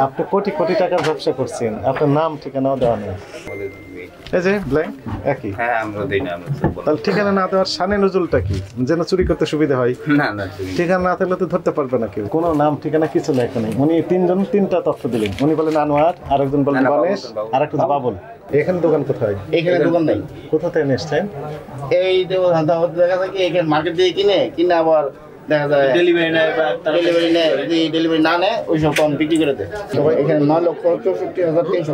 আপনি কোটি কোটি টাকার ব্যবসা করছেন, আপনার নাম ঠিকানাও দেওয়া নেই। এই যে ব্ল্যাঙ্ক একই। হ্যাঁ আমরা দেই না। তাহলে ঠিকানা না দেওয়ার শানে নজুলটা কি, যেন চুরি করতে সুবিধা হয়? না না, ঠিকানা না থাকলে তো ধরতে পারবে না কেউ। কোনো নাম ঠিকানা কিছু নেই এখানে। উনি তিনজন তিনটা তথ্য দিলেন। উনি বলেন আনোয়ার, আরেকজন বলেন গণেশ, আর একটা বাবুল। এখানে দোকান কোথায়? এখানে দোকান নাই। কোথা থেকে এসছেন? এই দেখা যায় কি এখানে মার্কেট থেকে কিনে আবার দেখা যায় ডেলিভারি নেয় যদি ডেলিভারি না নেয় ওই সব কম বিক্রি করে দেয়। সবাই এখানে 9,64,350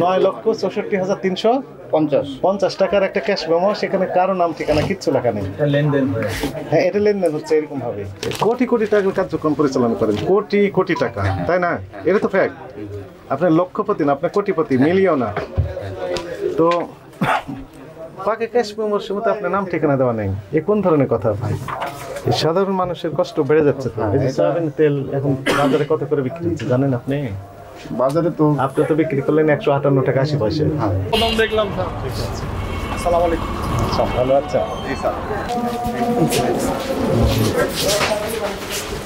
9,64,350 টাকার একটা ক্যাশ মেমো, সেখানে কারো নাম ঠিকানা কিচ্ছু লেখা নেই। লেনদেন হয়। হ্যাঁ, এটা লেনদেন হচ্ছে এরকম ভাবে। কোটি কোটি টাকার কার্যক্রম পরিচালনা করেন, কোটি কোটি টাকা, তাই না? এটা তো ফ্যাক্ট। আপনার লক্ষপতি না, আপনার কোটিপতি, মিলিয়নার। তো পাকে ক্যাশ মেমোর সময় তো আপনার নাম ঠিকানা দেওয়া নেই। এ কোন ধরনের কথা ভাই? সাধারণ মানুষের কষ্ট বেড়ে যাচ্ছে তো। এই যে সয়াবিন তেল এখন বাজারে কত করে বিক্রি হচ্ছে জানেন আপনি? বাজারে তো আপনি তো বিক্রি করলেন 158 টাকা 80 পয়সা। দেখলাম স্যার। ঠিক আছে। আসসালামু আলাইকুম। সব ভালো আছে? জি স্যার।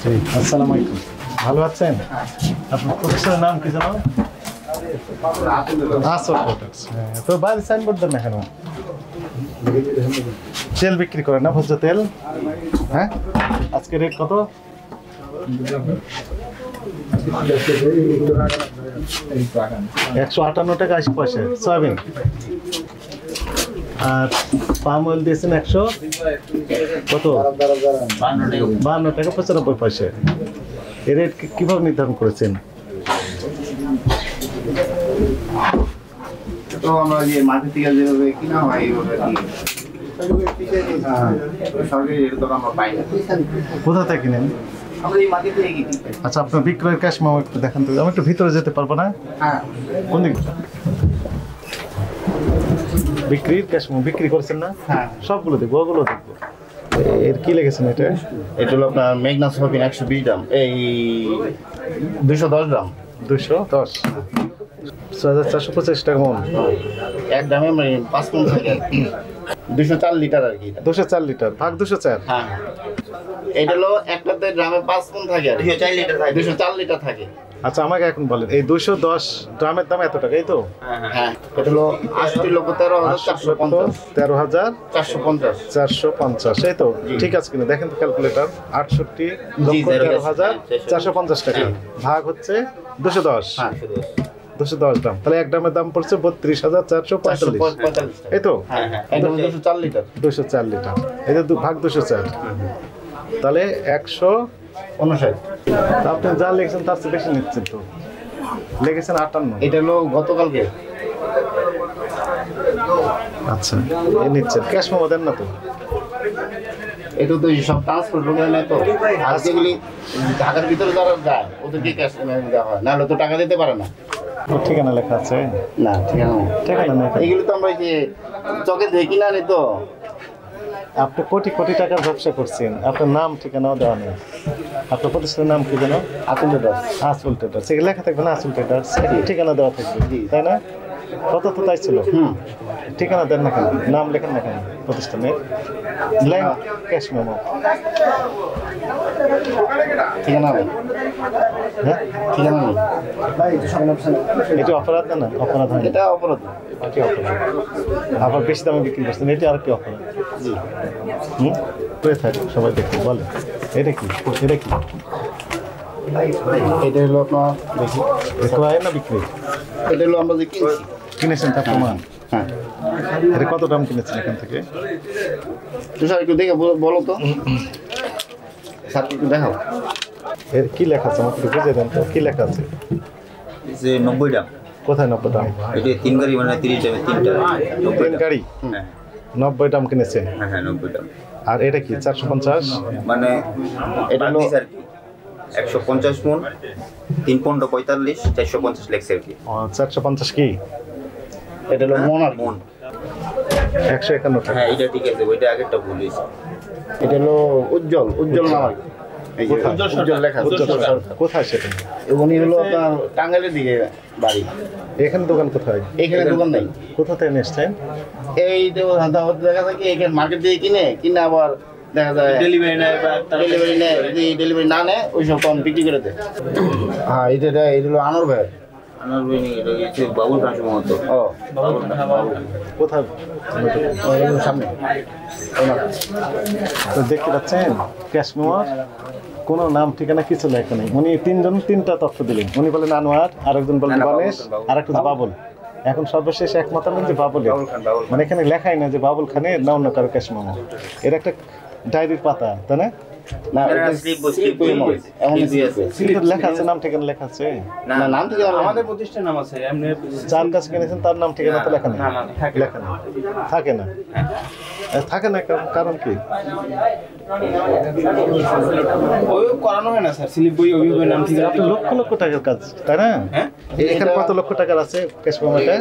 জি, আসসালামু আলাইকুম। ভালো আছেন? আপনার প্রফেসরের নাম কি জানো? আসল প্রোডাক্টস। হ্যাঁ, তো বাইরে সাইনবোর্ড দেন না কেন? তেল বিক্রি করেন না, ভোজ্য তেল? হ্যাঁ, আজকে রেট কত? 158 টাকা 80 পয়সা সয়াবিন। আর পাম অয়েল দিয়েছেন 100 কত? 52 টাকা 95 পয়সা। এই রেট কিভাবে নির্ধারণ করেছেন? তো আমরা যে মার্কেট থেকে যেভাবে কিনা হয় এইভাবে কি সরকারি রেট তো আমরা পাই না। কোথা থেকে কিনেন? আমরা এই মার্কেট থেকে কিনি। আচ্ছা, আপনার বিক্রয়ের ক্যাশ মেমো একটু দেখান তো। আমি একটু ভিতরে যেতে পারবো না? হ্যাঁ। কোন দিক? বিক্রির ক্যাশ মেমো বিক্রি করছেন না? হ্যাঁ। সবগুলো দেখবো, ওগুলো দেখবো। এর কি লেগেছেন এটা? এটা হলো আপনার মেঘনা সয়াবিন 120 গ্রাম, এই 210 গ্রাম। 210, 6,425 টাকা মন। এক গ্রামে মানে 5 মণ থাকে, 204 লিটার আর কি। 204 লিটার ভাগ 204। হ্যাঁ, এটা হলো একটাতে গ্রামে 5 মণ থাকে আর 204 লিটার থাকে। 204 লিটার থাকে। আচ্ছা, আমাকে এখন বলেন, এই 210 ড্রামের দাম এত টাকা, এই তো? হ্যাঁ, এটা হলো 68,13,450। 13,450, এই তো? ঠিক আছে কিনা দেখেন তো ক্যালকুলেটর। 68,13,450 টাকা ভাগ হচ্ছে 210। হ্যাঁ, 210 গ্রাম, তাহলে এক গ্রামের দাম পড়ছে 32,445, এই তো? হ্যাঁ, এটা 204 লিটার। 204 লিটার, এই যে ভাগ 204, তাহলে 159। আপনি যা লিখেছেন তার চেয়ে বেশি নিচ্ছেন তো। লিখেছেন 58। এটা হলো গতকালকে। আচ্ছা, এই নিচ্ছেন ক্যাশ মেমো দেন না তো? এটা তো সব ট্রান্সপোর্ট লোক নেয় তো। আর যেগুলি ঢাকার ভিতরে যারা যায় ওদেরকে ক্যাশ দেওয়া হয়, নাহলে তো টাকা দিতে পারে না। ঠিকানা লেখা আছে? না, ঠিকানা নেই। ঠিকানা নেই। এগুলো তো আমরা এই যে চকে দেখি না নি তো। আপনি কোটি কোটি টাকার ব্যবসা করছেন, আপনার নাম ঠিকানাও দেওয়া নেই। আপনার প্রতিষ্ঠানের নাম কি যেন? আসল ট্রেডার্স। আসল ট্রেডার্স, সেগুলো লেখা থাকবে না আসল ট্রেডার্স, ঠিকানা দেওয়া থাকবে, তাই না? কত তো তাই ছিল। ঠিকানা দেন না কেন, নাম লেখেন না কেন প্রতিষ্ঠানের? Blank cash memo. ঠিকানা নেই। হ্যাঁ, ঠিকানা নেই। এটা অপরাধ না? না, অপরাধ হয় না। এটা অপরাধ। কি অপরাধ? আবার বেশি দামে বিক্রি করছেন, এটা আর কি অপরাধ? জি। করে থাকে সবাই দেখতে বলে এটা কি, এটা কি? এটা হলো আপনার দেখি ক্রয় না বিক্রি? এটা হলো আমরা যে কিনছি। কিনেছেন তার প্রমাণ? হ্যাঁ। এটা কত দাম কিনেছেন এখান থেকে? তুষার একটু দেখে বলো তো। স্যার একটু দেখাও। এর কি লেখা আছে আমাকে একটু বুঝিয়ে দেন তো, কি লেখা আছে? যে 90 টাকা। কোথায় 90 দাম? এটা 3 গাড়ি মানে 30 টাকা, 3টা 3 গাড়ি। হ্যাঁ 90 দাম কিনেছেন। হ্যাঁ 90 টাকা। আর এটা কি 450? মানে এটা হলো আর কি 150 মণ, 3 পনেরো 45, 450 লেখছে আর কি। 450 কি? এটা হলো মন আর মণ। 151 টাকা। হ্যাঁ এটা ঠিক আছে, ওইটা আগেরটা ভুল হয়েছে। এটা হলো উজ্জ্বল নাম আর কি। এই যে উজ্জ্বল লেখা আছে। কোথায় সেটা? উনি হলো আপনার টাঙ্গাইলের দিকে বাড়ি। এখানে দোকান কোথায়? এখানে দোকান নাই। কোথা থেকে নিয়েছেন? এই তো দেখা যায় কি এখানে মার্কেট থেকে কিনে আবার দেখা যায় ডেলিভারি নেয় যদি ডেলিভারি না নেয় ওই সব তখন বিক্রি করে দেয়। হ্যাঁ এটা হলো আনোর ভাই। আনার বিনি এটা হচ্ছে বাবুল খান সম্ভবত। ও কোথায়? ওই সামনে তো দেখতে পাচ্ছেন ক্যাশ মেমোর কোনো নাম ঠিকানা কিছু লেখা নেই। উনি তিনটা তথ্য দিলেন। উনি বলেন আনোয়ার, আরেকজন বলেন গণেশ, আরেকজন বাবুল। এখন সর্বশেষ একমত হলেন যে বাবুলের, মানে এখানে লেখাই না যে বাবুল খানের না অন্য কারো ক্যাশ মেমো। এর একটা ডায়েরির পাতা, তাই না? না কিন্তু লেখা আছে, নাম ঠিকানা লেখা আছে। না নাম থেকে আমাদের প্রতিষ্ঠান নাম আছে এমনি যার কাছে কিনেছেন তার নাম ঠিকানা তো লেখা নেই। লেখা নেই, থাকে না। থাকে না কারণ কি? ওই করানো হয় না স্যার, স্লিপ বই অভিভাবকের নাম ঠিক আপনি লক্ষ লক্ষ টাকার কাজ, তাই না? হ্যাঁ এখানে কত লক্ষ টাকার আছে ক্যাশ মেমোতে?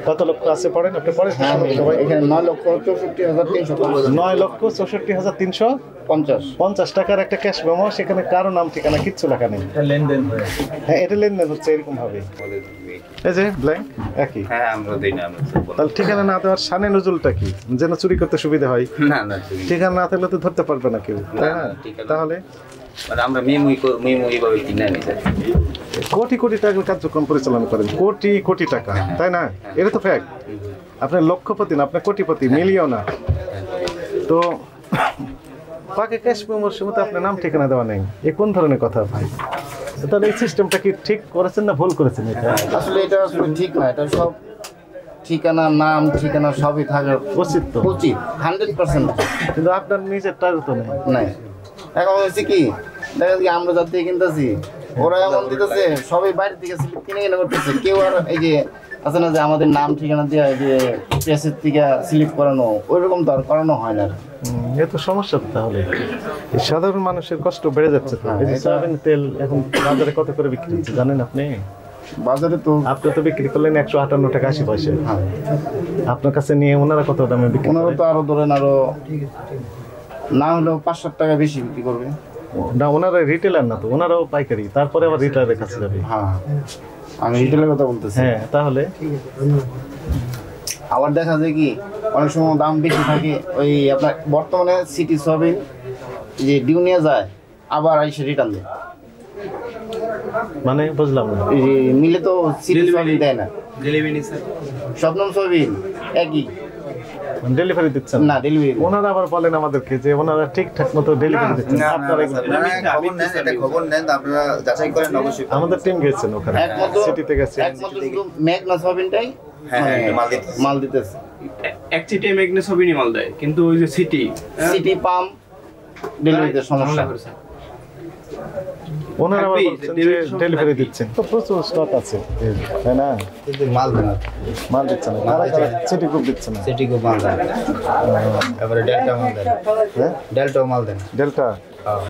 কত লক্ষ আছে পড়েন, আপনি পড়েন সবাই। এখানে 9,64,350 9,64,350 টাকার একটা ক্যাশ মেমো, সেখানে কারো নাম ঠিকানা কিচ্ছু লেখা নেই। লেনদেন হ্যাঁ, এটা লেনদেন হচ্ছে এরকম ভাবে। এই যে ব্ল্যাঙ্ক একই। হ্যাঁ আমরা দিই না, আমরা সব বলি। তাহলে ঠিকানা না দেওয়ার শানে নজুলটা কি? যেন চুরি করতে সুবিধা হয়। না না ঠিক আছে। ঠিকানা না থাকলে তো ধরতে পারবে না কেউ, তাই না? ঠিকানা। তাহলে মানে আমরা মেমো এইভাবে কিনে নিই স্যার। কোটি কোটি টাকার কার্যক্রম পরিচালনা করেন, কোটি কোটি টাকা, তাই না? এটা তো ফ্যাক্ট। আপনার লক্ষপতি না, আপনার কোটিপতি, মিলিয়ন না। তো পাকে ক্যাশ মেমোর সময় তো আপনার নাম ঠিকানা দেওয়া নেই। এ কোন ধরনের কথা ভাই? তাহলে এই সিস্টেমটা কি ঠিক করেছেন না ভুল করেছেন? এটা আসলে এটা আসলে ঠিক না। এটা সব ঠিকানা, নাম ঠিকানা সবই থাকার উচিত তো, উচিত 100%। কিন্তু আপনার নিজেরটার তো নেই। নাই এখন হচ্ছে কি, দেখা যাচ্ছে আমরা যার থেকে কিনতেছি ওরা এমন দিতেছে, সবাই বাইরে থেকে স্লিপ কিনে কিনে করতেছে। কেউ আর এই যে আছে না যে আমাদের নাম ঠিকানা দিয়ে যে প্রেসের থেকে স্লিপ করানো, ওইরকম তো আর করানো হয় না। এ তো সমস্যা তো। তাহলে এই সাধারণ মানুষের কষ্ট বেড়ে যাচ্ছে তো। এই যে সয়াবিন তেল এখন বাজারে কত করে বিক্রি হচ্ছে জানেন আপনি? বাজারে তো আপনি তো বিক্রি করলেন 158 টাকা 80 পয়সা। আপনার কাছে নিয়ে ওনারা কত দামে বিক্রি ওনারা করে? তো আরো ধরেন আরো না হলেও 5-7 টাকা বেশি বিক্রি করবে। না, ওনারা রিটেলার না তো, ওনারাও পাইকারি, তারপরে আবার রিটেলারের কাছে যাবে। হ্যাঁ আমি রিটেলের কথা বলতেছি। হ্যাঁ, তাহলে আবার দেখা যায় কি অনেক সময় দাম বেশি থাকে। ওই আপনার বর্তমানে সিটি সয়াবিন যে ডিউ নিয়ে যায় আবার এসে রিটার্ন দেয়। মানে বুঝলাম না। এই যে মিলে তো সিটি সয়াবিন দেয় না, ডেলিভারি স্যার শবনম সয়াবিন একই ডেলিভারি দিচ্ছেন না ডেলিভারি। ওনারা আবার বলেন আমাদেরকে যে ওনারা ঠিকঠাক মতো ডেলিভারি দিচ্ছেন। না, না, আপনারা স্যার, আপনারা খবর নেন, এটা খবর নেন, আপনারা যাচাই করেন অবশ্যই। আমাদের টিম গেছেন ওখানে, একমাত্র সিটিতে গেছে। একমাত্র শুধু মেঘনা সয়াবিনটাই হ্যাঁ, হ্যাঁ, এটা মাল দিতেছে। মাল দিতেছে। এক চিটে মেঘনা সবই মাল দেয়, কিন্তু ওই যে সিটি সিটি পাম্প ডেলিভারিতে সমস্যা। ওনারা আবার থাকবেই, বলছেন যে delivery সময় ডেলিভারি থাকবেই। দিচ্ছেন। তো প্রচুর স্টক আছে, তাই না? কিন্তু মাল দেন না। মাল দিচ্ছে না, তারা সিটি গ্রুপ দিচ্ছে না। সেটি খুব মাল দেন। এবারে ডেল্টা মাল দেন। হ্যাঁ, ডেল্টাও মাল দেন। ডেল্টা